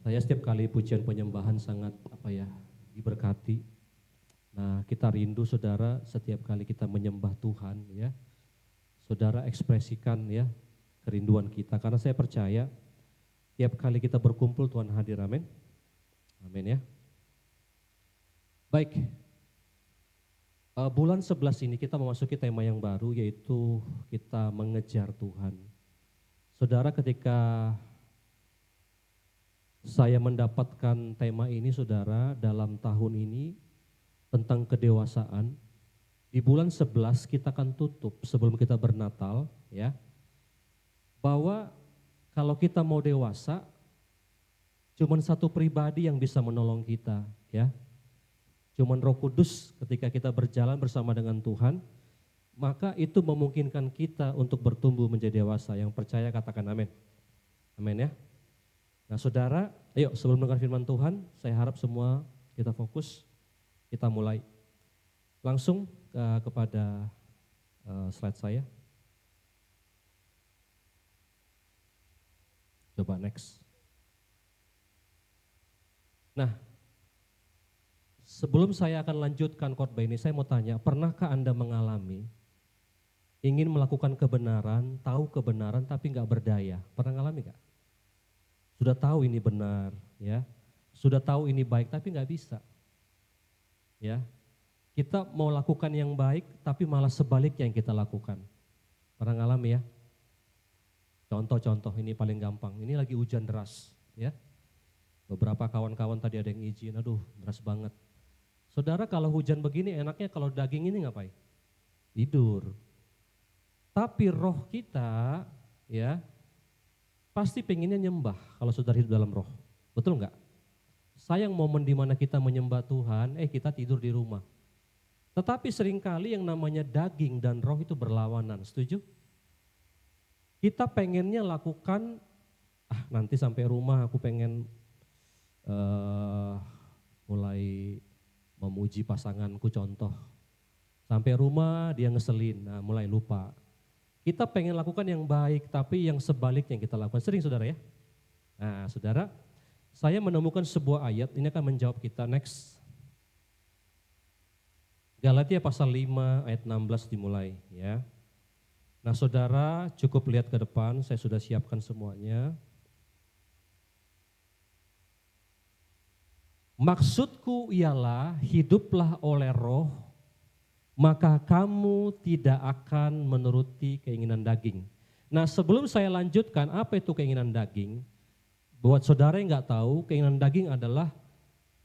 Saya setiap kali pujian penyembahan sangat diberkati. Nah, kita rindu saudara setiap kali kita menyembah Tuhan ya. Saudara ekspresikan ya kerinduan kita karena saya percaya tiap kali kita berkumpul Tuhan hadir, amin. Amin ya. Baik. Bulan 11 ini kita memasuki tema yang baru yaitu kita mengejar Tuhan. Saudara, ketika saya mendapatkan tema ini saudara dalam tahun ini tentang kedewasaan, di bulan 11 kita akan tutup sebelum kita bernatal ya, bahwa kalau kita mau dewasa, cuman satu pribadi yang bisa menolong kita ya. Cuman Roh Kudus ketika kita berjalan bersama dengan Tuhan, maka itu memungkinkan kita untuk bertumbuh menjadi dewasa. Yang percaya katakan amin. Amin ya. Nah saudara, ayo sebelum mendengar firman Tuhan, saya harap semua kita fokus, kita mulai. Langsung kepada slide saya. Coba next. Nah, sebelum saya akan lanjutkan khotbah ini, saya mau tanya, pernahkah Anda mengalami ingin melakukan kebenaran, tahu kebenaran tapi nggak berdaya? Pernah ngalami nggak? Sudah tahu ini benar, ya, sudah tahu ini baik tapi nggak bisa, ya. Kita mau lakukan yang baik tapi malah sebaliknya yang kita lakukan. Pernah ngalami ya? Contoh-contoh ini paling gampang. Ini lagi hujan deras, ya. Beberapa kawan-kawan tadi ada yang izin, aduh deras banget. Saudara, kalau hujan begini enaknya kalau daging ini ngapain? Tidur. Tapi roh kita ya pasti pengennya nyembah kalau saudara hidup dalam roh. Betul enggak? Sayang momen di mana kita menyembah Tuhan, kita tidur di rumah. Tetapi seringkali yang namanya daging dan roh itu berlawanan, setuju? Kita pengennya lakukan, nanti sampai rumah aku pengen mulai memuji pasanganku contoh. Sampai rumah dia ngeselin, mulai lupa. Kita pengen lakukan yang baik tapi yang sebaliknya yang kita lakukan. Sering saudara ya? Nah saudara, saya menemukan sebuah ayat, ini akan menjawab kita. Next. Galatia pasal 5 ayat 16 dimulai ya. Nah saudara cukup lihat ke depan, saya sudah siapkan semuanya. Maksudku ialah hiduplah oleh roh, maka kamu tidak akan menuruti keinginan daging. Nah sebelum saya lanjutkan apa itu keinginan daging, buat saudara yang nggak tahu, keinginan daging adalah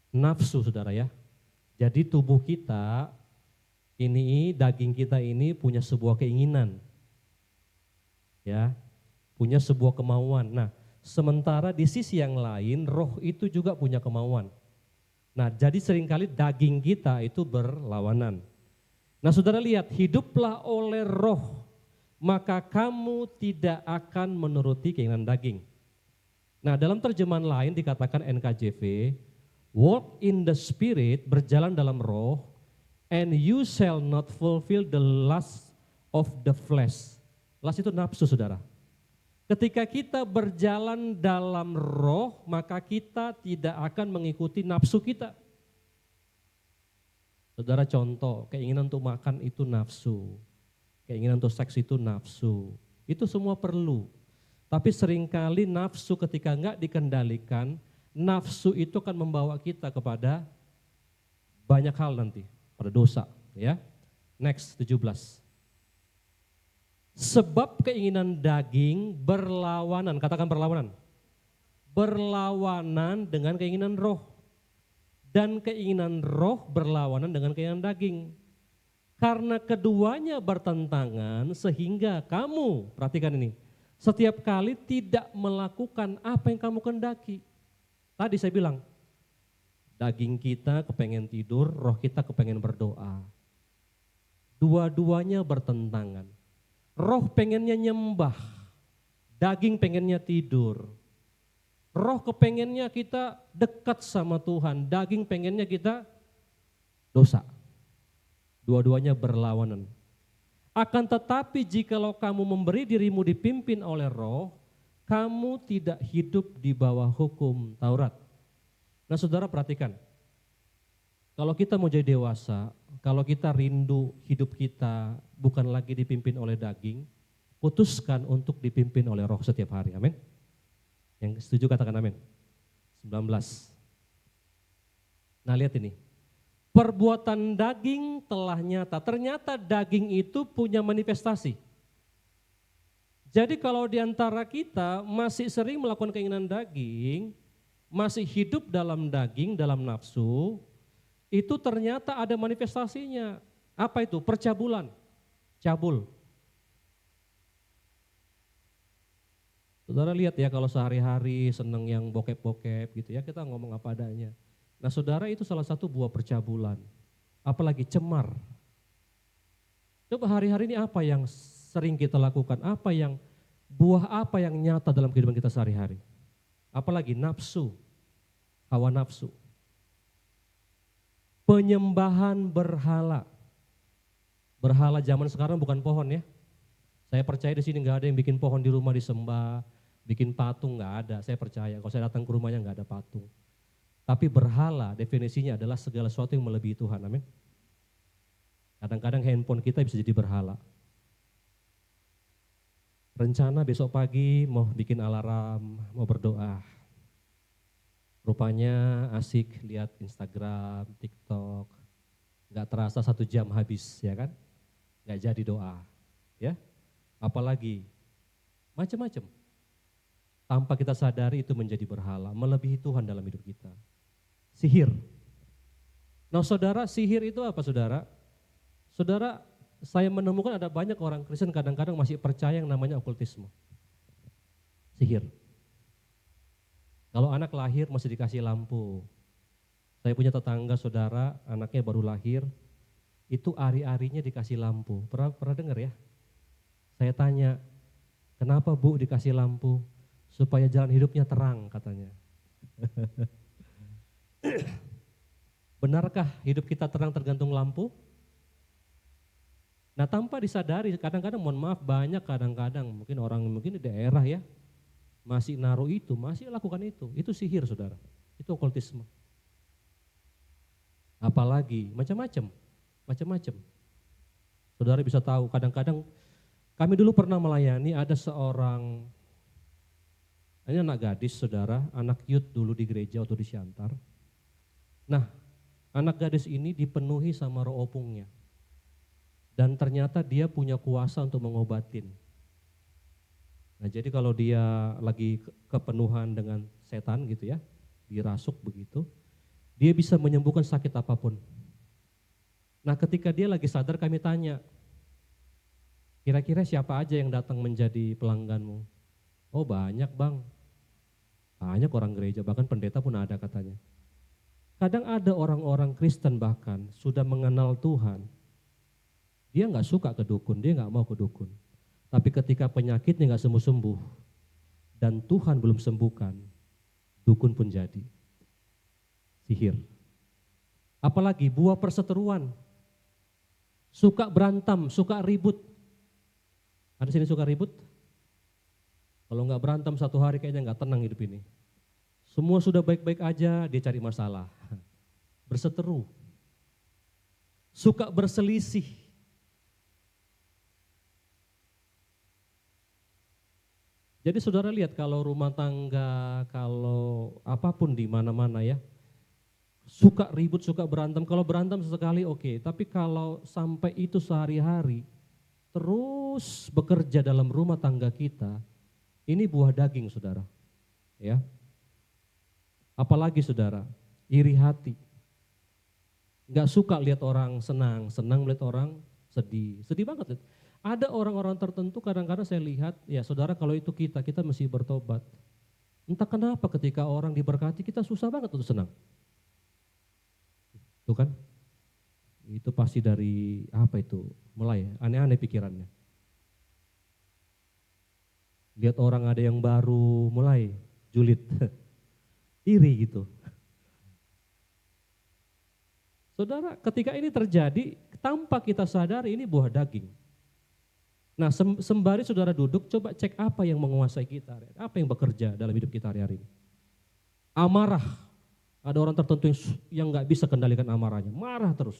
nafsu saudara ya. Jadi tubuh kita ini, daging kita ini punya sebuah keinginan. Ya, punya sebuah kemauan. Nah, sementara di sisi yang lain roh itu juga punya kemauan. Nah, jadi seringkali daging kita itu berlawanan. Nah, saudara lihat, hiduplah oleh roh, maka kamu tidak akan menuruti keinginan daging. Nah, dalam terjemahan lain dikatakan NKJV, walk in the spirit, berjalan dalam roh, and you shall not fulfill the lust of the flesh. Lust itu nafsu saudara. Ketika kita berjalan dalam roh, maka kita tidak akan mengikuti nafsu kita. Saudara contoh, keinginan untuk makan itu nafsu. Keinginan untuk seks itu nafsu. Itu semua perlu. Tapi seringkali nafsu ketika enggak dikendalikan, nafsu itu akan membawa kita kepada banyak hal nanti. Pada dosa. Ya. Next, 17. Sebab keinginan daging berlawanan, katakan berlawanan. Berlawanan dengan keinginan roh. Dan keinginan roh berlawanan dengan keinginan daging. Karena keduanya bertentangan sehingga kamu, perhatikan ini, setiap kali tidak melakukan apa yang kamu kehendaki. Tadi saya bilang, daging kita kepengen tidur, roh kita kepengen berdoa. Dua-duanya bertentangan. Roh pengennya nyembah, daging pengennya tidur. Roh kepengennya kita dekat sama Tuhan, daging pengennya kita dosa. Dua-duanya berlawanan. Akan tetapi jikalau kamu memberi dirimu dipimpin oleh roh, kamu tidak hidup di bawah hukum Taurat. Nah saudara perhatikan, kalau kita mau jadi dewasa, kalau kita rindu hidup kita bukan lagi dipimpin oleh daging, putuskan untuk dipimpin oleh Roh setiap hari, amin. Yang setuju katakan amin. 19. Nah lihat ini, perbuatan daging telah nyata, ternyata daging itu punya manifestasi. Jadi kalau diantara kita masih sering melakukan keinginan daging, masih hidup dalam daging, dalam nafsu, itu ternyata ada manifestasinya. Apa itu? Percabulan, cabul. Saudara lihat ya kalau sehari-hari seneng yang bokep-bokep gitu ya, kita ngomong apa adanya. Nah saudara itu salah satu buah percabulan, apalagi cemar. Coba hari-hari ini apa yang sering kita lakukan, buah apa yang nyata dalam kehidupan kita sehari-hari. Apalagi nafsu, hawa nafsu. Penyembahan berhala. Berhala zaman sekarang bukan pohon ya. Saya percaya di sini nggak ada yang bikin pohon di rumah disembah, bikin patung nggak ada. Saya percaya kalau saya datang ke rumahnya nggak ada patung. Tapi berhala definisinya adalah segala sesuatu yang melebihi Tuhan, amin. Kadang-kadang handphone kita bisa jadi berhala. Rencana besok pagi mau bikin alarm, mau berdoa. Rupanya asik lihat Instagram, TikTok, nggak terasa 1 jam habis ya kan, nggak jadi doa, ya. Apalagi macam-macam. Tanpa kita sadari itu menjadi berhala, melebihi Tuhan dalam hidup kita. Sihir. Nah saudara, sihir itu apa saudara? Saudara, saya menemukan ada banyak orang Kristen kadang-kadang masih percaya yang namanya okultisme. Sihir. Kalau anak lahir masih dikasih lampu. Saya punya tetangga saudara, anaknya baru lahir, itu ari-arinya dikasih lampu. Pernah dengar ya? Saya tanya, kenapa Bu dikasih lampu? Supaya jalan hidupnya terang katanya. Benarkah hidup kita terang tergantung lampu? Nah tanpa disadari, kadang-kadang mohon maaf banyak kadang-kadang mungkin orang di daerah ya, masih naruh itu, masih lakukan itu sihir saudara, itu okultisme. Apalagi macam-macam. Saudara bisa tahu kadang-kadang kami dulu pernah melayani ada seorang, ini anak gadis saudara, anak youth dulu di gereja waktu di Siantar. Nah anak gadis ini dipenuhi sama roh opungnya. Dan ternyata dia punya kuasa untuk mengobatin. Nah jadi kalau dia lagi kepenuhan dengan setan gitu ya, dirasuk begitu, dia bisa menyembuhkan sakit apapun. Nah ketika dia lagi sadar kami tanya, kira-kira siapa aja yang datang menjadi pelangganmu? Oh banyak bang, banyak orang gereja, bahkan pendeta pun ada katanya. Kadang ada orang-orang Kristen bahkan sudah mengenal Tuhan, dia nggak suka ke dukun, dia nggak mau ke dukun. Tapi ketika penyakitnya nggak sembuh-sembuh dan Tuhan belum sembuhkan, dukun pun jadi. Sihir. Apalagi buah perseteruan. Suka berantem, suka ribut. Ada sini suka ribut? Kalau nggak berantem 1 hari kayaknya nggak tenang hidup ini. Semua sudah baik-baik aja, dia cari masalah. Berseteru. Suka berselisih. Jadi saudara lihat kalau rumah tangga, kalau apapun di mana-mana ya, suka ribut, suka berantem. Kalau berantem sesekali oke, tapi kalau sampai itu sehari-hari, terus bekerja dalam rumah tangga kita, ini buah daging saudara. Ya. Apalagi saudara, iri hati. Nggak suka lihat orang senang, senang melihat orang sedih. Sedih banget. Ada orang-orang tertentu kadang-kadang saya lihat, ya saudara kalau itu kita mesti bertobat. Entah kenapa ketika orang diberkati kita susah banget untuk senang. Tuh kan, itu pasti dari apa itu, mulai aneh-aneh pikirannya. Lihat orang ada yang baru, mulai julid, iri gitu. Saudara ketika ini terjadi, tanpa kita sadari ini buah daging. Nah, sembari saudara duduk, coba cek apa yang menguasai kita, apa yang bekerja dalam hidup kita hari-hari ini. Amarah, ada orang tertentu yang nggak bisa kendalikan amarahnya, marah terus,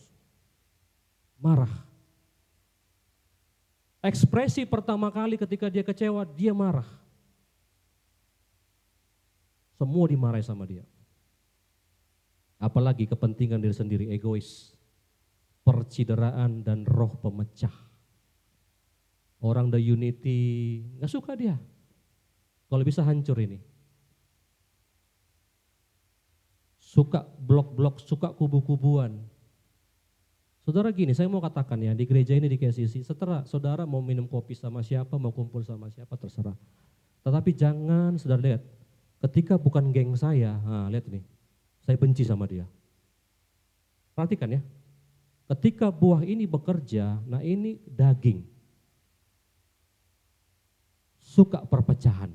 marah. Ekspresi pertama kali ketika dia kecewa, dia marah. Semua dimarahi sama dia. Apalagi kepentingan diri sendiri, egois, percideraan dan roh pemecah. Orang the unity, nggak suka dia. Kalau bisa hancur ini. Suka blok-blok, suka kubu-kubuan. Saudara gini, saya mau katakan ya, di gereja ini di KCC, setelah saudara mau minum kopi sama siapa, mau kumpul sama siapa, terserah. Tetapi jangan saudara lihat, ketika bukan geng saya, nah lihat ini, saya benci sama dia. Perhatikan ya, ketika buah ini bekerja, nah ini daging. Suka perpecahan.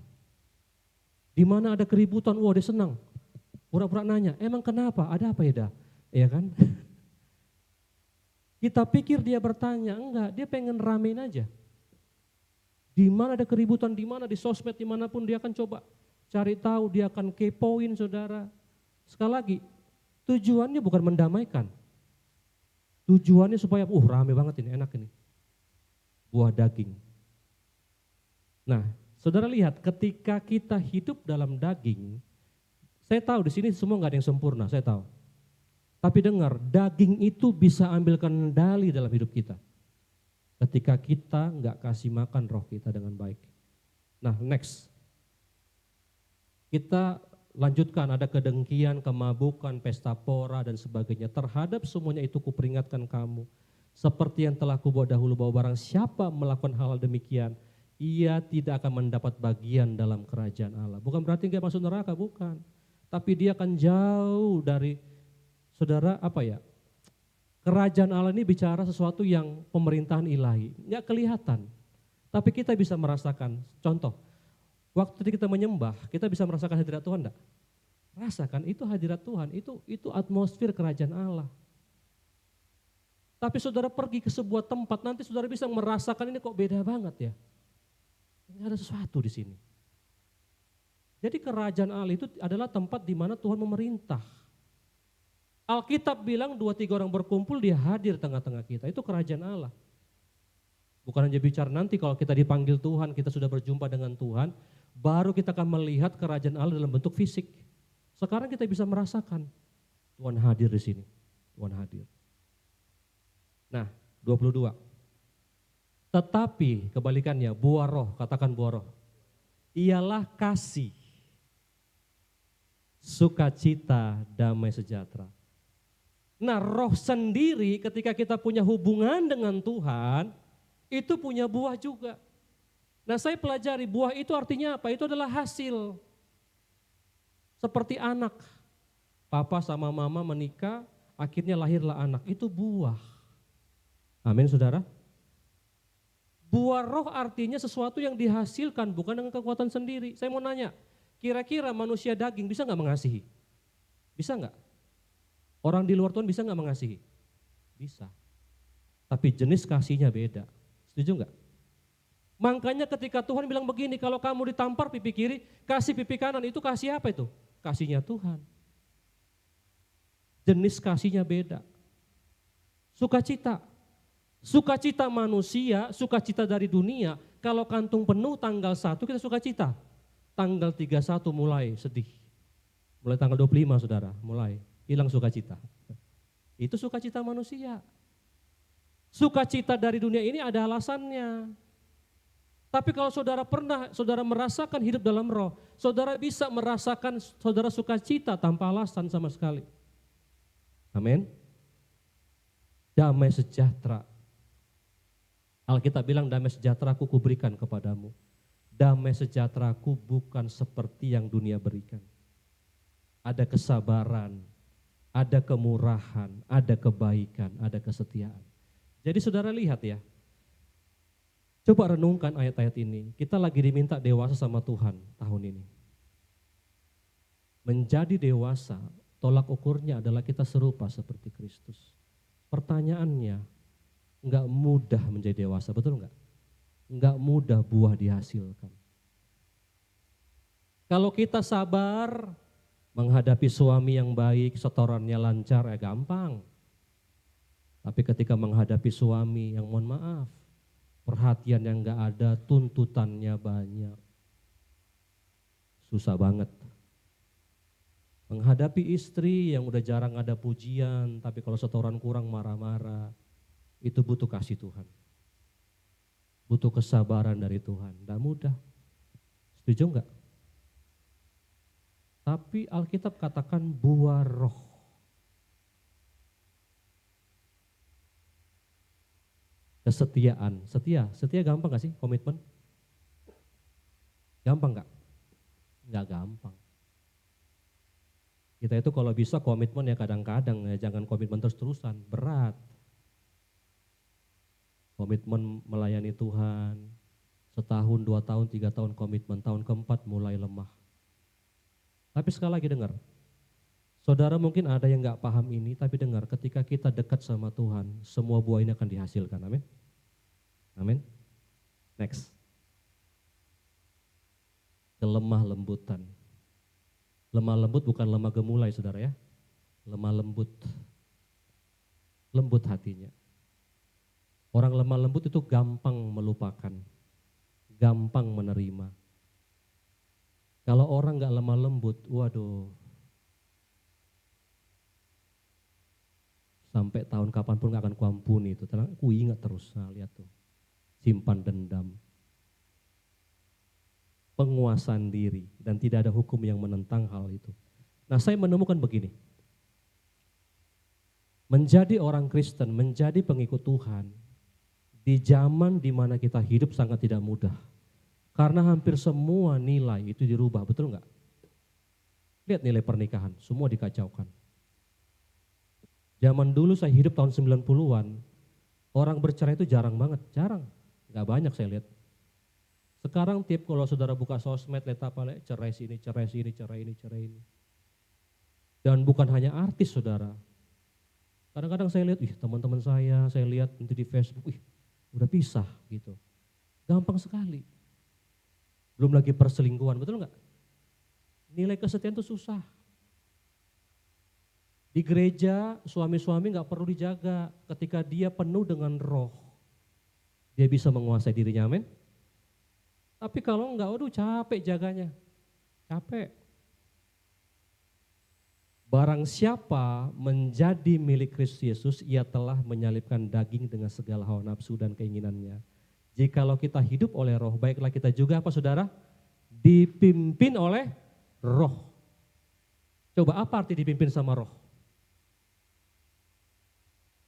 Di mana ada keributan, wah dia senang. Pura-pura nanya, emang kenapa? Ada apa ya dah? Iya kan? Kita pikir dia bertanya, enggak, dia pengen ramein aja. Di mana ada keributan, di mana di sosmed, dimanapun dia akan coba cari tahu, dia akan kepoin saudara. Sekali lagi, tujuannya bukan mendamaikan. Tujuannya supaya, rame banget ini, enak ini. Buah daging. Nah, saudara lihat ketika kita hidup dalam daging, saya tahu di sini semua nggak ada yang sempurna, saya tahu. Tapi dengar, daging itu bisa ambil kendali dalam hidup kita. Ketika kita nggak kasih makan roh kita dengan baik. Nah, next. Kita lanjutkan, ada kedengkian, kemabukan, pesta pora dan sebagainya. Terhadap semuanya itu kuperingatkan kamu. Seperti yang telah kubuat dahulu bahwa barang siapa melakukan hal demikian, ia tidak akan mendapat bagian dalam kerajaan Allah. Bukan berarti nggak masuk neraka, bukan. Tapi dia akan jauh dari, saudara, kerajaan Allah ini bicara sesuatu yang pemerintahan ilahi. Nggak kelihatan, tapi kita bisa merasakan. Contoh, waktu kita menyembah, kita bisa merasakan hadirat Tuhan enggak? Rasakan, itu hadirat Tuhan, itu atmosfer kerajaan Allah. Tapi saudara pergi ke sebuah tempat, nanti saudara bisa merasakan ini kok beda banget ya. Ini ada sesuatu di sini. Jadi kerajaan Allah itu adalah tempat di mana Tuhan memerintah. Alkitab bilang 2-3 orang berkumpul, dia hadir tengah-tengah kita. Itu kerajaan Allah. Bukan hanya bicara nanti kalau kita dipanggil Tuhan, kita sudah berjumpa dengan Tuhan, baru kita akan melihat kerajaan Allah dalam bentuk fisik. Sekarang kita bisa merasakan Tuhan hadir di sini. Tuhan hadir. Nah, 22. Tetapi kebalikannya, buah roh, katakan buah roh, ialah kasih, sukacita, damai sejahtera. Nah, roh sendiri ketika kita punya hubungan dengan Tuhan, itu punya buah juga. Nah, saya pelajari buah itu artinya apa? Itu adalah hasil. Seperti anak, papa sama mama menikah, akhirnya lahirlah anak, itu buah. Amin saudara. Buah roh artinya sesuatu yang dihasilkan bukan dengan kekuatan sendiri. Saya mau nanya, kira-kira manusia daging bisa nggak mengasihi? Bisa nggak? Orang di luar Tuhan bisa nggak mengasihi? Bisa. Tapi jenis kasihnya beda. Setuju nggak? Makanya ketika Tuhan bilang begini, kalau kamu ditampar pipi kiri, kasih pipi kanan, itu kasih apa itu? Kasihnya Tuhan. Jenis kasihnya beda. Sukacita. Sukacita manusia, sukacita dari dunia, kalau kantung penuh tanggal 1 kita sukacita. Tanggal 31 mulai sedih. Mulai tanggal 25 saudara, mulai hilang sukacita. Itu sukacita manusia. Sukacita dari dunia ini ada alasannya. Tapi kalau saudara merasakan hidup dalam roh, saudara bisa merasakan saudara sukacita tanpa alasan sama sekali. Amin. Damai sejahtera. Alkitab bilang damai sejahtera-Ku kuberikan kepadamu. Damai sejahtera-Ku bukan seperti yang dunia berikan. Ada kesabaran, ada kemurahan, ada kebaikan, ada kesetiaan. Jadi saudara lihat ya, coba renungkan ayat-ayat ini. Kita lagi diminta dewasa sama Tuhan tahun ini. Menjadi dewasa, tolak ukurnya adalah kita serupa seperti Kristus. Pertanyaannya, enggak mudah menjadi dewasa, betul enggak? Enggak mudah buah dihasilkan. Kalau kita sabar menghadapi suami yang baik, setorannya lancar, ya gampang. Tapi ketika menghadapi suami yang mohon maaf, perhatian yang enggak ada, tuntutannya banyak. Susah banget. Menghadapi istri yang udah jarang ada pujian, tapi kalau setoran kurang marah-marah, itu butuh kasih Tuhan. Butuh kesabaran dari Tuhan, tidak mudah. Setuju enggak? Tapi Alkitab katakan buah roh. Kesetiaan, setia gampang gak sih komitmen? Gampang gak? Enggak gampang. Kita itu kalau bisa komitmen ya kadang-kadang, ya jangan komitmen terus-terusan, berat. Komitmen melayani Tuhan, setahun, 2 tahun, 3 tahun komitmen, tahun keempat mulai lemah. Tapi sekali lagi dengar, saudara mungkin ada yang gak paham ini, tapi dengar ketika kita dekat sama Tuhan, semua buah ini akan dihasilkan, amin. Amin. Next. Kelemah lembutan. Lemah lembut bukan lemah gemulai saudara ya, lemah lembut. Lembut hatinya. Orang lemah lembut itu gampang melupakan, gampang menerima. Kalau orang gak lemah lembut, waduh, sampai tahun kapanpun gak akan kuampuni itu. Tenang, ku ingat terus. Nah, lihat tuh, simpan dendam, penguasaan diri, dan tidak ada hukum yang menentang hal itu. Nah, saya menemukan begini, menjadi orang Kristen, menjadi pengikut Tuhan, di zaman di mana kita hidup sangat tidak mudah. Karena hampir semua nilai itu dirubah, betul enggak? Lihat nilai pernikahan, semua dikacaukan. Zaman dulu saya hidup tahun 90-an, orang bercerai itu jarang banget, jarang. Enggak banyak saya lihat. Sekarang tiap kalau saudara buka sosmed, lihat apa, cerai sini, cerai sini, cerai ini, cerai ini. Dan bukan hanya artis saudara. Kadang-kadang saya lihat, teman-teman saya lihat nanti di Facebook, udah pisah gitu. Gampang sekali. Belum lagi perselingkuhan, betul enggak? Nilai kesetiaan itu susah. Di gereja suami-suami enggak perlu dijaga ketika dia penuh dengan roh. Dia bisa menguasai dirinya, amin. Tapi kalau enggak, waduh capek jaganya. Capek. Barang siapa menjadi milik Kristus Yesus, ia telah menyalibkan daging dengan segala hawa nafsu dan keinginannya. Jikalau kita hidup oleh roh, baiklah kita juga apa saudara? Dipimpin oleh roh. Coba apa arti dipimpin sama roh?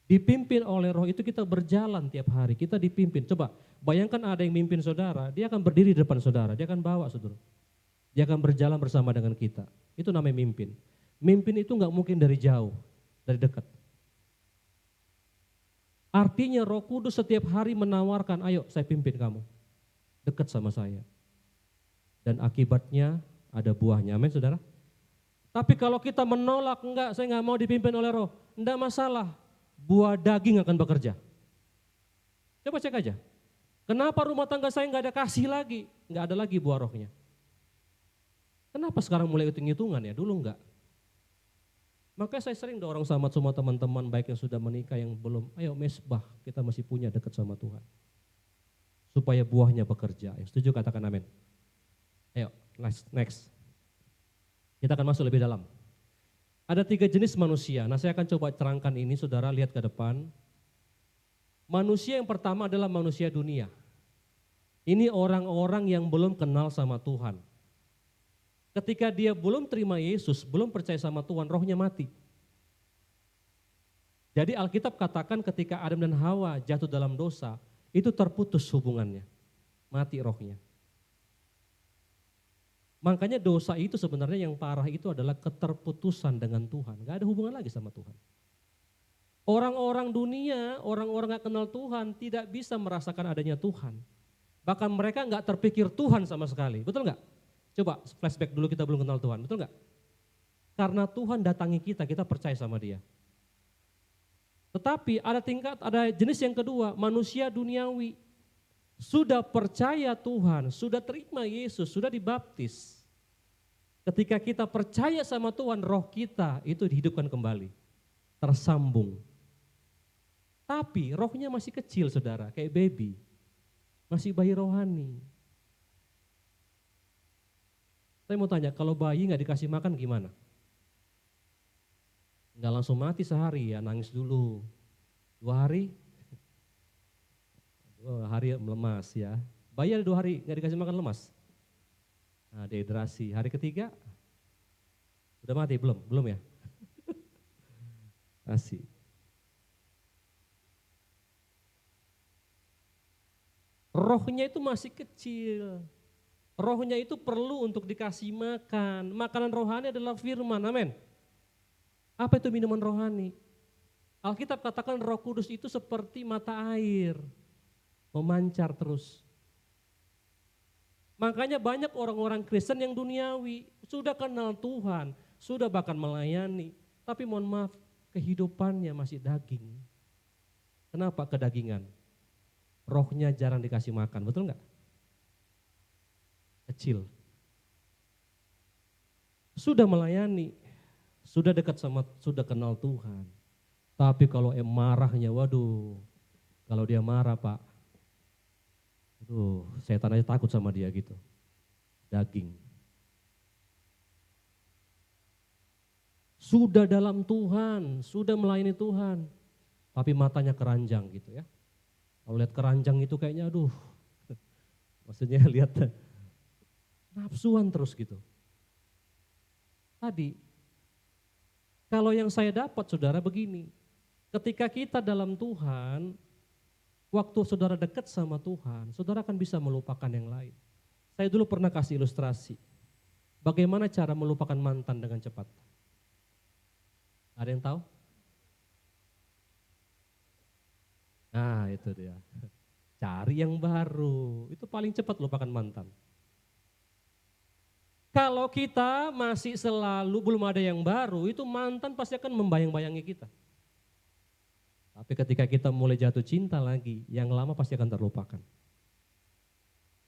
Dipimpin oleh roh itu kita berjalan tiap hari, kita dipimpin. Coba bayangkan ada yang mimpin saudara, dia akan berdiri di depan saudara, dia akan bawa saudara. Dia akan berjalan bersama dengan kita. Itu namanya mimpin. Mimpin itu enggak mungkin dari jauh, dari dekat. Artinya Roh Kudus setiap hari menawarkan, ayo saya pimpin kamu, dekat sama saya. Dan akibatnya ada buahnya, amin saudara. Tapi kalau kita menolak, enggak, saya enggak mau dipimpin oleh roh, enggak masalah, buah daging akan bekerja. Coba cek aja, kenapa rumah tangga saya enggak ada kasih lagi, enggak ada lagi buah rohnya. Kenapa sekarang mulai hitung-hitungan ya, dulu enggak. Makanya saya sering dorong sama semua teman-teman baik yang sudah menikah yang belum, ayo mesbah, kita masih punya dekat sama Tuhan. Supaya buahnya bekerja. Yang setuju katakan amin. Ayo, next. Kita akan masuk lebih dalam. Ada 3 jenis manusia. Nah, saya akan coba terangkan ini, saudara lihat ke depan. Manusia yang pertama adalah manusia dunia. Ini orang-orang yang belum kenal sama Tuhan. Ketika dia belum terima Yesus, belum percaya sama Tuhan, rohnya mati. Jadi Alkitab katakan ketika Adam dan Hawa jatuh dalam dosa, itu terputus hubungannya, mati rohnya. Makanya dosa itu sebenarnya yang parah itu adalah keterputusan dengan Tuhan, gak ada hubungan lagi sama Tuhan. Orang-orang dunia, orang-orang gak kenal Tuhan tidak bisa merasakan adanya Tuhan. Bahkan mereka gak terpikir Tuhan sama sekali, betul gak? Coba flashback dulu kita belum kenal Tuhan, betul gak? Karena Tuhan datangi kita, kita percaya sama dia. Tetapi ada jenis yang kedua, manusia duniawi. sudah percaya Tuhan, sudah terima Yesus, sudah dibaptis. Ketika kita percaya sama Tuhan, roh kita itu dihidupkan kembali, tersambung. Tapi rohnya masih kecil saudara, kayak baby, masih bayi rohani. Saya mau tanya, kalau bayi nggak dikasih makan gimana? Nggak langsung mati sehari ya, nangis dulu. 2 hari, 2 hari melemas ya. Bayi ada 2 hari nggak dikasih makan lemas. Nah, dehidrasi. Hari ketiga, udah mati belum? Belum ya? Masih. Rohnya itu masih kecil. Rohnya itu perlu untuk dikasih makan. Makanan rohani adalah firman, amin. Apa itu minuman rohani? Alkitab katakan Roh Kudus itu seperti mata air, memancar terus. Makanya banyak orang-orang Kristen yang duniawi, sudah kenal Tuhan, sudah bahkan melayani, tapi mohon maaf, kehidupannya masih daging. Kenapa kedagingan? Rohnya jarang dikasih makan, betul enggak? Kecil. Sudah melayani, sudah dekat sama, sudah kenal Tuhan. Tapi kalau marahnya, waduh, kalau dia marah Pak, aduh, setan aja takut sama dia gitu. Daging. Sudah dalam Tuhan, sudah melayani Tuhan, tapi matanya keranjang gitu ya. Kalau lihat keranjang itu kayaknya aduh, maksudnya lihat nafsuan terus gitu. Tadi, kalau yang saya dapat saudara begini, ketika kita dalam Tuhan, waktu saudara dekat sama Tuhan, saudara akan bisa melupakan yang lain. Saya dulu pernah kasih ilustrasi, bagaimana cara melupakan mantan dengan cepat. Ada yang tahu? Nah itu dia, cari yang baru, itu paling cepat lupakan mantan. Kalau kita masih selalu belum ada yang baru, itu mantan pasti akan membayang-bayangi kita. Tapi ketika kita mulai jatuh cinta lagi, yang lama pasti akan terlupakan.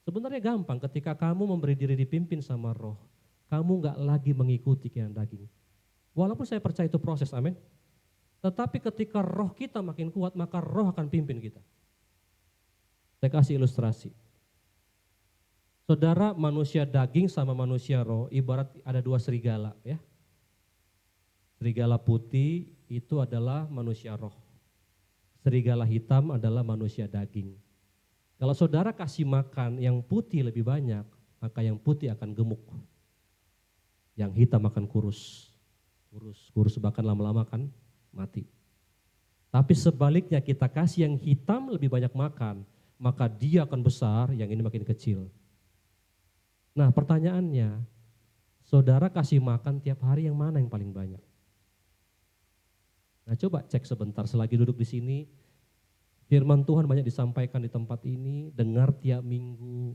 Sebenarnya gampang ketika kamu memberi diri dipimpin sama roh, kamu gak lagi mengikuti keinginan daging. Walaupun saya percaya itu proses, amin. Tetapi ketika roh kita makin kuat, maka roh akan pimpin kita. Saya kasih ilustrasi. Saudara, manusia daging sama manusia roh ibarat ada 2 serigala ya. Serigala putih itu adalah manusia roh. Serigala hitam adalah manusia daging. Kalau saudara kasih makan yang putih lebih banyak, maka yang putih akan gemuk. Yang hitam akan kurus bahkan lama-lama akan mati. Tapi sebaliknya kita kasih yang hitam lebih banyak makan, maka dia akan besar, yang ini makin kecil. Nah pertanyaannya, saudara kasih makan tiap hari yang mana yang paling banyak? Nah coba cek sebentar selagi duduk di sini, firman Tuhan banyak disampaikan di tempat ini, dengar tiap minggu.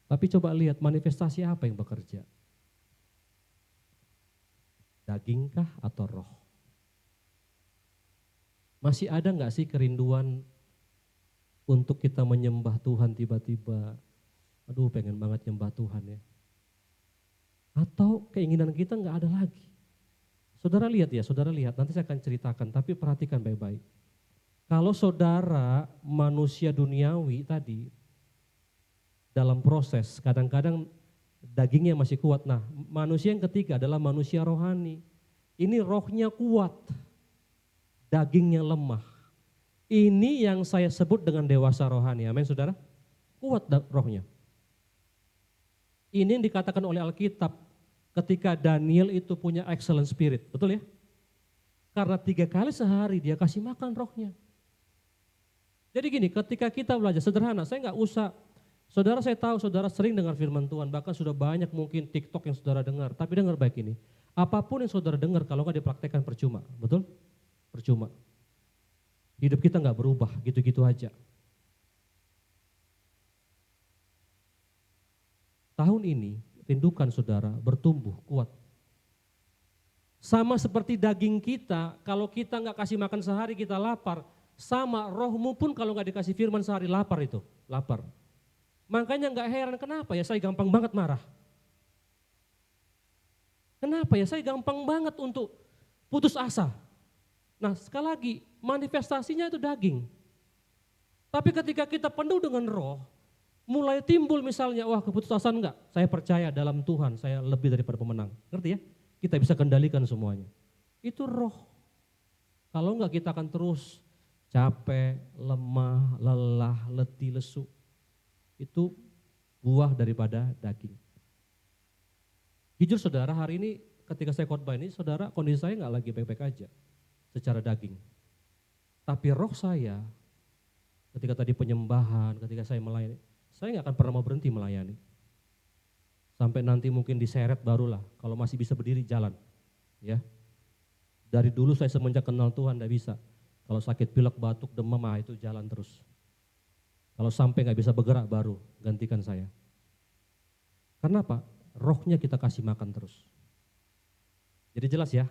Tapi coba lihat manifestasi apa yang bekerja. Dagingkah atau roh? Masih ada gak sih kerinduan untuk kita menyembah Tuhan tiba-tiba, aduh pengen banget nyembah Tuhan ya. Atau keinginan kita gak ada lagi. Saudara lihat, nanti saya akan ceritakan, tapi perhatikan baik-baik. Kalau saudara manusia duniawi tadi, dalam proses kadang-kadang dagingnya masih kuat. Nah manusia yang ketiga adalah manusia rohani. Ini rohnya kuat, dagingnya lemah. Ini yang saya sebut dengan dewasa rohani, amin saudara. Kuat rohnya. Ini yang dikatakan oleh Alkitab ketika Daniel itu punya excellent spirit, betul ya? Karena 3 kali sehari dia kasih makan rohnya. Jadi gini, ketika kita belajar sederhana, saya nggak usah, saudara saya tahu saudara sering dengar firman Tuhan, bahkan sudah banyak mungkin TikTok yang saudara dengar, tapi dengar baik ini, apapun yang saudara dengar kalau nggak dipraktekkan percuma, betul? Percuma. Hidup kita nggak berubah, gitu-gitu aja. Tahun ini, rindukan saudara bertumbuh kuat. Sama seperti daging kita, kalau kita nggak kasih makan sehari kita lapar, sama rohmu pun kalau nggak dikasih firman sehari lapar itu, lapar. Makanya nggak heran kenapa ya saya gampang banget marah. Kenapa ya saya gampang banget untuk putus asa. Nah sekali lagi manifestasinya itu daging. Tapi ketika kita penuh dengan roh, mulai timbul misalnya, wah keputusasaan enggak, saya percaya dalam Tuhan, saya lebih daripada pemenang. Ngerti ya? Kita bisa kendalikan semuanya. Itu roh. Kalau enggak kita akan terus capek, lemah, lelah, letih, lesu. Itu buah daripada daging. Jujur saudara, hari ini ketika saya khotbah ini, saudara kondisi saya enggak lagi baik-baik aja secara daging. Tapi roh saya, ketika tadi penyembahan, ketika saya melayani, saya nggak akan pernah mau berhenti melayani. Sampai nanti mungkin diseret barulah, kalau masih bisa berdiri jalan. Ya. Dari dulu saya semenjak kenal Tuhan nggak bisa. Kalau sakit pilek, batuk, demam, itu jalan terus. Kalau sampai nggak bisa bergerak baru gantikan saya. Karena apa? Rohnya kita kasih makan terus. Jadi jelas ya,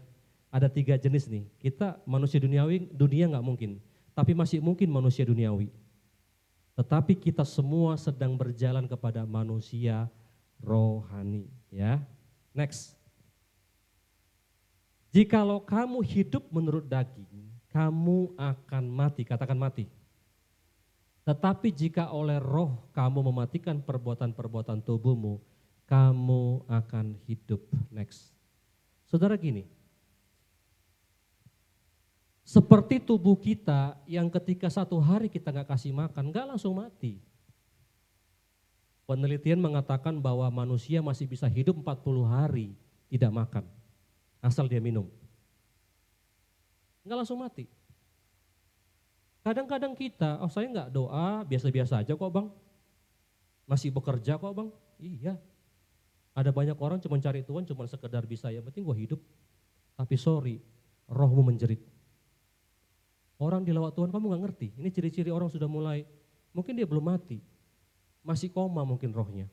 ada 3 jenis nih. Kita manusia duniawi, dunia nggak mungkin. Tapi masih mungkin manusia duniawi. Tetapi kita semua sedang berjalan kepada manusia rohani. Ya, next. Jikalau kamu hidup menurut daging, kamu akan mati, katakan mati. Tetapi jika oleh roh kamu mematikan perbuatan-perbuatan tubuhmu, kamu akan hidup. Next. Saudara gini, seperti tubuh kita yang ketika satu hari kita nggak kasih makan, nggak langsung mati. Penelitian mengatakan bahwa manusia masih bisa hidup 40 hari tidak makan, asal dia minum. Nggak langsung mati. Kadang-kadang kita, saya nggak doa, biasa-biasa aja kok bang. Masih bekerja kok bang. Iya. Ada banyak orang cuma cari Tuhan, cuma sekedar bisa, yang penting gue hidup. Tapi sorry, rohmu menjerit. Orang di lawat Tuhan kamu gak ngerti, ini ciri-ciri orang sudah mulai, mungkin dia belum mati, masih koma mungkin rohnya.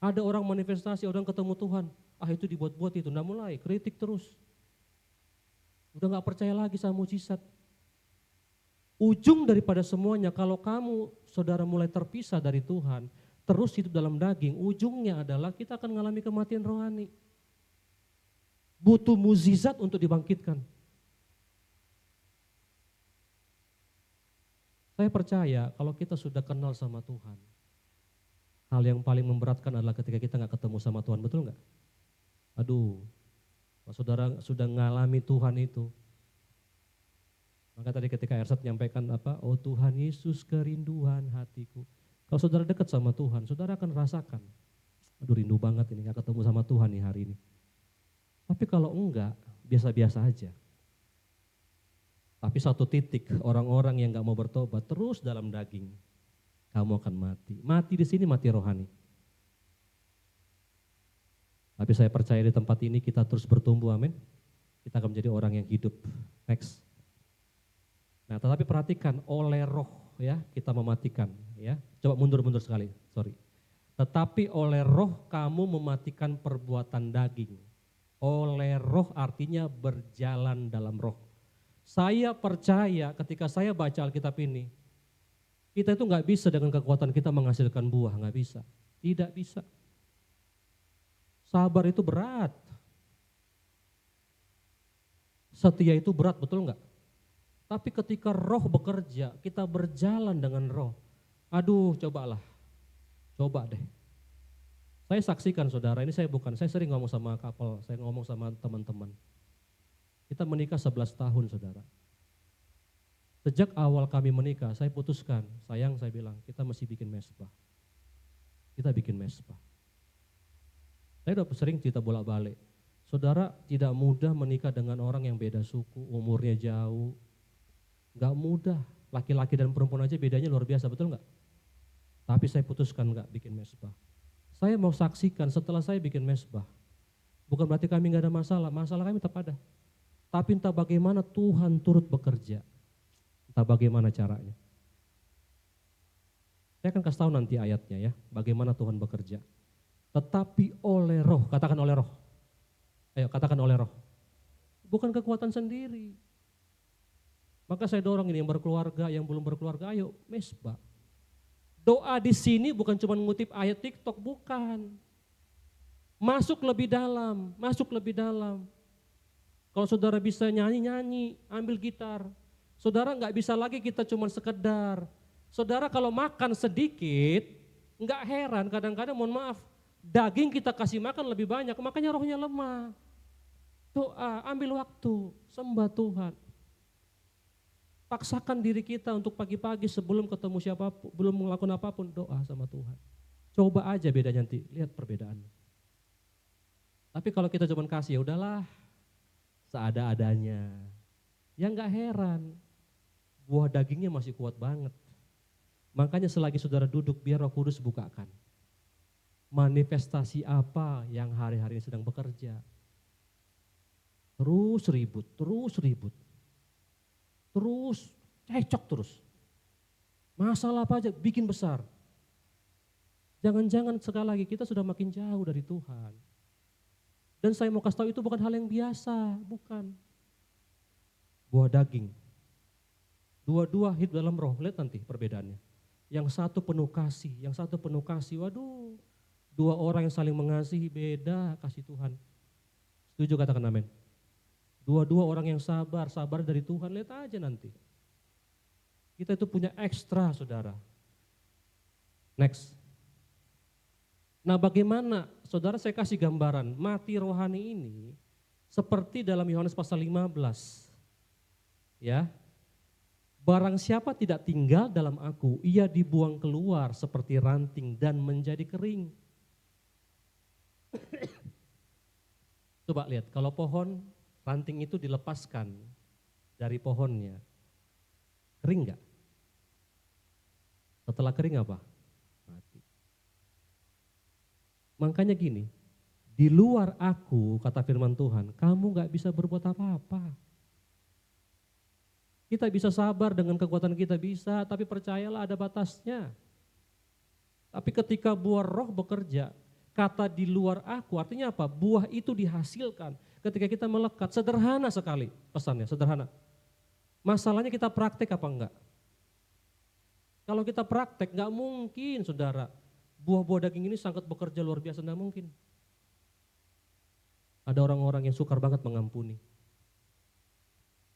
Ada orang manifestasi, orang ketemu Tuhan, itu dibuat-buat itu, nah mulai kritik terus. Udah gak percaya lagi sama mujizat. Ujung daripada semuanya, kalau kamu saudara mulai terpisah dari Tuhan, terus hidup dalam daging, ujungnya adalah kita akan mengalami kematian rohani. Butuh mujizat untuk dibangkitkan. Saya percaya kalau kita sudah kenal sama Tuhan, hal yang paling memberatkan adalah ketika kita nggak ketemu sama Tuhan, betul nggak? Aduh, kalau saudara sudah ngalami Tuhan itu, maka tadi ketika Ersat menyampaikan oh Tuhan Yesus kerinduan hatiku. Kalau saudara dekat sama Tuhan, saudara akan rasakan, aduh rindu banget ini nggak ketemu sama Tuhan nih hari ini. Tapi kalau enggak, biasa-biasa aja. Tapi satu titik, orang-orang yang gak mau bertobat terus dalam daging, kamu akan mati. Mati di sini mati rohani. Tapi saya percaya di tempat ini kita terus bertumbuh, amin. Kita akan menjadi orang yang hidup. Next. Nah, tetapi perhatikan oleh roh ya, kita mematikan ya. Coba mundur sekali, sorry. Tetapi oleh roh kamu mematikan perbuatan daging. Oleh roh artinya berjalan dalam roh. Saya percaya ketika saya baca Alkitab ini, kita itu nggak bisa dengan kekuatan kita menghasilkan buah, nggak bisa. Tidak bisa. Sabar itu berat. Setia itu berat, betul nggak? Tapi ketika roh bekerja, kita berjalan dengan roh. Aduh, cobalah. Coba deh. Saya saksikan saudara, ini saya sering ngomong sama couple, saya ngomong sama teman-teman. Kita menikah 11 tahun saudara. Sejak awal kami menikah, saya putuskan, sayang saya bilang, kita mesti bikin mesbah. Kita bikin mesbah. Saya udah sering cerita bolak-balik. Saudara tidak mudah menikah dengan orang yang beda suku, umurnya jauh. Gak mudah, laki-laki dan perempuan aja bedanya luar biasa, betul gak? Tapi saya putuskan gak bikin mesbah. Saya mau saksikan setelah saya bikin mesbah. Bukan berarti kami gak ada masalah, masalah kami tetap ada. Tapi entah bagaimana Tuhan turut bekerja. Entah bagaimana caranya. Saya akan kasih tahu nanti ayatnya ya, bagaimana Tuhan bekerja. Tetapi oleh roh, katakan oleh roh. Ayo katakan oleh roh. Bukan kekuatan sendiri. Maka saya dorong ini yang berkeluarga, yang belum berkeluarga, ayo mesbah. Doa di sini bukan cuma ngutip ayat TikTok, bukan. Masuk lebih dalam, masuk lebih dalam. Kalau saudara bisa nyanyi-nyanyi, ambil gitar. Saudara nggak bisa lagi kita cuma sekedar. Saudara kalau makan sedikit, nggak heran kadang-kadang mohon maaf, daging kita kasih makan lebih banyak, makanya rohnya lemah. Doa, ambil waktu, sembah Tuhan. Paksakan diri kita untuk pagi-pagi sebelum ketemu siapapun, belum melakukan apapun, doa sama Tuhan. Coba aja bedanya nanti, lihat perbedaannya. Tapi kalau kita cuma kasih, ya udahlah, seada-adanya. Ya nggak heran, buah dagingnya masih kuat banget. Makanya selagi saudara duduk, biar Roh Kudus bukakan. Manifestasi apa yang hari-hari ini sedang bekerja. Terus ribut, terus cekcok terus. Masalah apa aja bikin besar. Jangan-jangan sekali lagi kita sudah makin jauh dari Tuhan. Dan saya mau kasih tahu itu bukan hal yang biasa, bukan. Buah daging. Dua-dua hidup dalam roh, lihat nanti perbedaannya. Yang satu penuh kasih, waduh. Dua orang yang saling mengasihi, beda kasih Tuhan. Setuju katakan amin. Dua-dua orang yang sabar dari Tuhan, lihat aja nanti. Kita itu punya ekstra saudara. Next. Nah bagaimana, saudara saya kasih gambaran, mati rohani ini seperti dalam Yohanes pasal 15. Ya, barang siapa tidak tinggal dalam aku, ia dibuang keluar seperti ranting dan menjadi kering. Coba lihat, kalau pohon, ranting itu dilepaskan dari pohonnya, kering enggak? Setelah kering apa? Mati. Makanya gini, di luar aku, kata firman Tuhan, kamu gak bisa berbuat apa-apa. Kita bisa sabar dengan kekuatan kita bisa, tapi percayalah ada batasnya. Tapi ketika buah roh bekerja, kata di luar aku artinya apa? Buah itu dihasilkan ketika kita melekat. Sederhana sekali pesannya, sederhana. Masalahnya kita praktek apa enggak? Kalau kita praktek enggak mungkin saudara, buah-buah daging ini sangat bekerja luar biasa, enggak mungkin. Ada orang-orang yang sukar banget mengampuni.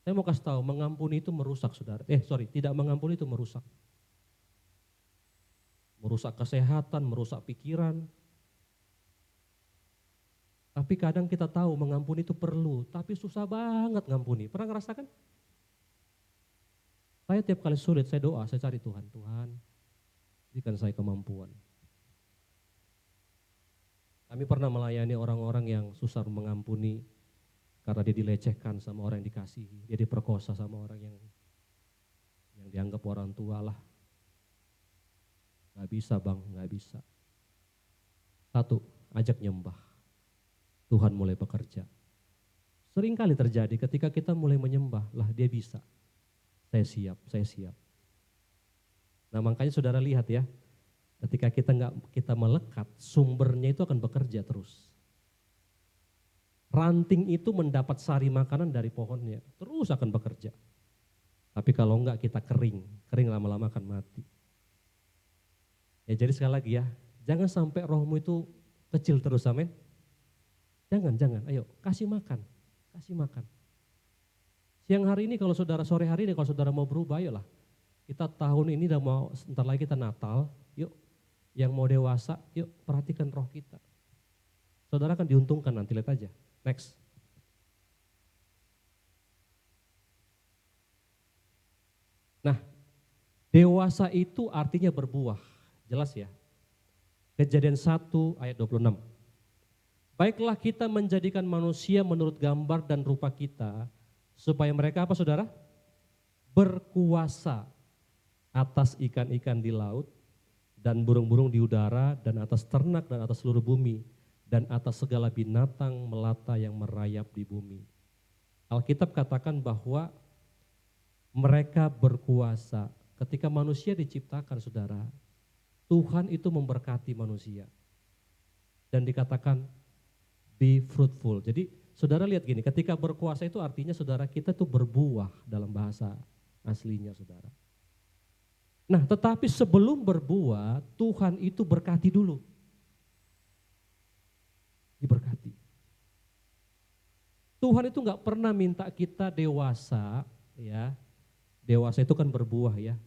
Saya mau kasih tahu, mengampuni itu merusak saudara. Tidak mengampuni itu merusak. Merusak kesehatan, merusak pikiran. Tapi kadang kita tahu mengampuni itu perlu, tapi susah banget ngampuni. Pernah ngerasakan? Saya tiap kali sulit, saya doa, saya cari Tuhan. Tuhan, berikan saya kemampuan. Kami pernah melayani orang-orang yang susah mengampuni karena dia dilecehkan sama orang yang dikasihi. Dia diperkosa sama orang yang dianggap orang tua lah. Gak bisa bang, gak bisa. Satu, ajak nyembah. Tuhan mulai bekerja. Sering kali terjadi ketika kita mulai menyembah, lah dia bisa. Saya siap. Nah makanya saudara lihat ya, ketika kita melekat, sumbernya itu akan bekerja terus. Ranting itu mendapat sari makanan dari pohonnya, terus akan bekerja. Tapi kalau enggak kita kering lama-lama akan mati. Ya jadi sekali lagi ya, jangan sampai rohmu itu kecil terus, amin. Jangan, ayo kasih makan. Siang hari ini kalau saudara, sore hari ini kalau saudara mau berubah, ayolah. Kita tahun ini udah mau, sebentar lagi kita Natal, yuk. Yang mau dewasa, yuk perhatikan roh kita. Saudara akan diuntungkan nanti, lihat aja. Next. Nah, dewasa itu artinya berbuah, jelas ya. Kejadian 1 ayat 26. Baiklah kita menjadikan manusia menurut gambar dan rupa kita, supaya mereka apa saudara? Berkuasa atas ikan-ikan di laut, dan burung-burung di udara, dan atas ternak, dan atas seluruh bumi, dan atas segala binatang melata yang merayap di bumi. Alkitab katakan bahwa mereka berkuasa. Ketika manusia diciptakan saudara, Tuhan itu memberkati manusia. Dan dikatakan be fruitful. Jadi saudara lihat gini, ketika berkuasa itu artinya saudara kita tuh berbuah dalam bahasa aslinya saudara. Nah, tetapi sebelum berbuah, Tuhan itu berkati dulu. Diberkati. Tuhan itu nggak pernah minta kita dewasa, ya. Dewasa itu kan berbuah ya.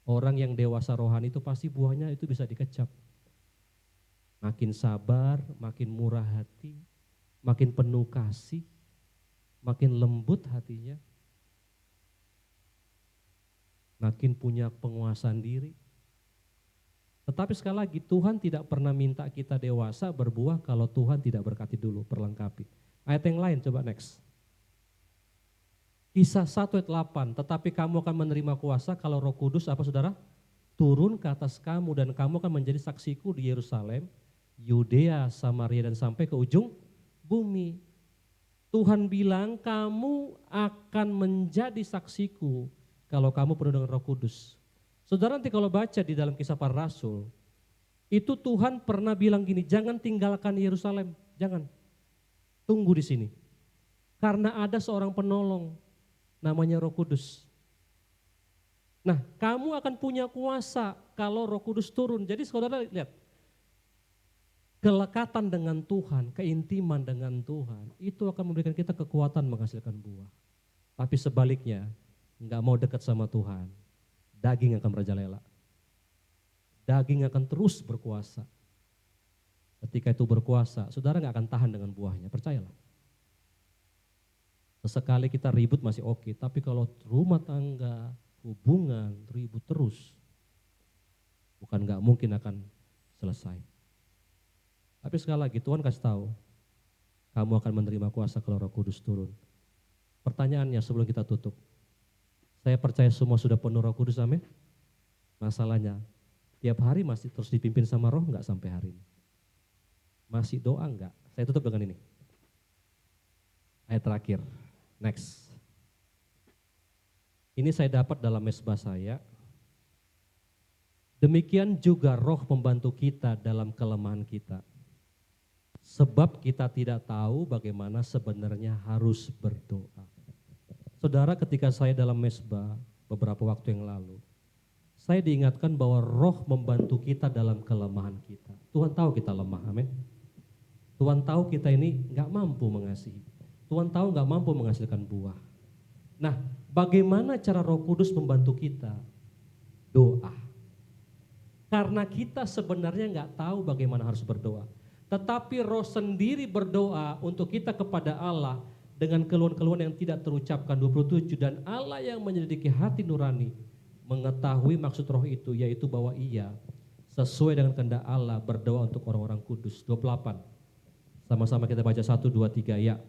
Orang yang dewasa rohani itu pasti buahnya itu bisa dikecap. Makin sabar, makin murah hati, makin penuh kasih, makin lembut hatinya, makin punya penguasaan diri. Tetapi sekali lagi Tuhan tidak pernah minta kita dewasa berbuah kalau Tuhan tidak berkati dulu, perlengkapi. Ayat yang lain coba next. Kisah 1 ayat 8, tetapi kamu akan menerima kuasa kalau Roh Kudus apa saudara? Turun ke atas kamu dan kamu akan menjadi saksiku di Yerusalem, Yudea, Samaria dan sampai ke ujung bumi. Tuhan bilang kamu akan menjadi saksiku kalau kamu penuh dengan Roh Kudus. Saudara nanti kalau baca di dalam Kisah Para Rasul, itu Tuhan pernah bilang gini, jangan tinggalkan Yerusalem, jangan. Tunggu di sini. Karena ada seorang penolong namanya Roh Kudus. Nah, kamu akan punya kuasa kalau Roh Kudus turun. Jadi saudara lihat, kelekatan dengan Tuhan, keintiman dengan Tuhan, itu akan memberikan kita kekuatan menghasilkan buah. Tapi sebaliknya, nggak mau dekat sama Tuhan, daging akan merajalela. Daging akan terus berkuasa. Ketika itu berkuasa, saudara nggak akan tahan dengan buahnya, percayalah. Sesekali kita ribut masih oke, tapi kalau rumah tangga, hubungan ribut terus, bukan nggak mungkin akan selesai. Tapi sekali lagi Tuhan kasih tahu, kamu akan menerima kuasa kalau Roh Kudus turun. Pertanyaannya sebelum kita tutup, saya percaya semua sudah penuh Roh Kudus, amin. Masalahnya, tiap hari masih terus dipimpin sama Roh nggak sampai hari ini? Masih doa nggak? Saya tutup dengan ini. Ayat terakhir, next. Ini saya dapat dalam mesbah saya. Demikian juga Roh membantu kita dalam kelemahan kita. Sebab kita tidak tahu bagaimana sebenarnya harus berdoa. Saudara, ketika saya dalam mesbah beberapa waktu yang lalu, saya diingatkan bahwa Roh membantu kita dalam kelemahan kita. Tuhan tahu kita lemah, amin. Tuhan tahu kita ini nggak mampu mengasihi. Tuhan tahu nggak mampu menghasilkan buah. Nah, bagaimana cara Roh Kudus membantu kita? Doa. Karena kita sebenarnya nggak tahu bagaimana harus berdoa. Tetapi Roh sendiri berdoa untuk kita kepada Allah dengan keluhan-keluhan yang tidak terucapkan. 27, dan Allah yang menyelidiki hati nurani mengetahui maksud Roh itu, yaitu bahwa Ia sesuai dengan kehendak Allah berdoa untuk orang-orang kudus. 28, sama-sama kita baca 1, 2, 3 ya.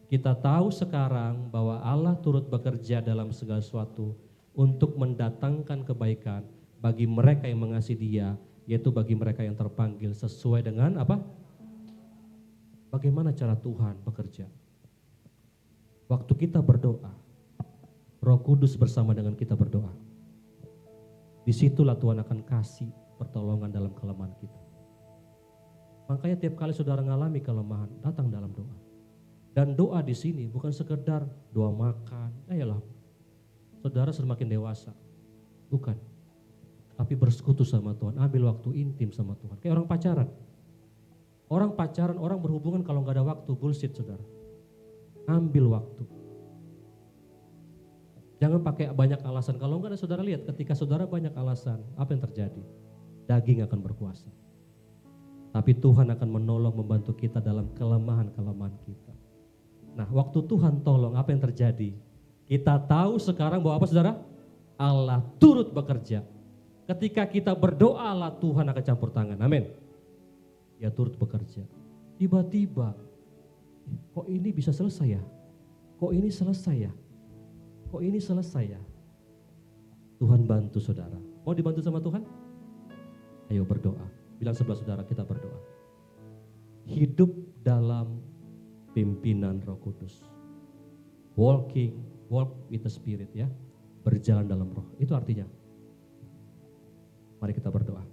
Kita tahu sekarang bahwa Allah turut bekerja dalam segala sesuatu untuk mendatangkan kebaikan bagi mereka yang mengasihi Dia, yaitu bagi mereka yang terpanggil sesuai dengan apa? Bagaimana cara Tuhan bekerja? Waktu kita berdoa, Roh Kudus bersama dengan kita berdoa. Disitulah Tuhan akan kasih pertolongan dalam kelemahan kita. Makanya tiap kali saudara mengalami kelemahan, datang dalam doa. Dan doa di sini bukan sekedar doa makan, ayolah saudara semakin dewasa, bukan. Tapi bersekutu sama Tuhan, ambil waktu intim sama Tuhan. Kayak orang pacaran. Orang pacaran, orang berhubungan kalau nggak ada waktu, bullshit saudara. Ambil waktu. Jangan pakai banyak alasan. Kalau enggak, saudara lihat ketika saudara banyak alasan, apa yang terjadi? Daging akan berkuasa. Tapi Tuhan akan menolong, membantu kita dalam kelemahan-kelemahan kita. Nah, waktu Tuhan tolong, apa yang terjadi? Kita tahu sekarang bahwa apa saudara? Allah turut bekerja. Ketika kita berdoa, Allah Tuhan akan campur tangan. Amin. Dia turut bekerja. Tiba-tiba, kok ini bisa selesai ya? Kok ini selesai ya? Kok ini selesai ya? Tuhan bantu saudara. Mau dibantu sama Tuhan? Ayo berdoa. Bilang sebelah saudara, kita berdoa. Hidup dalam pimpinan Roh Kudus. Walk with the Spirit ya. Berjalan dalam Roh. Itu artinya. Mari kita berdoa.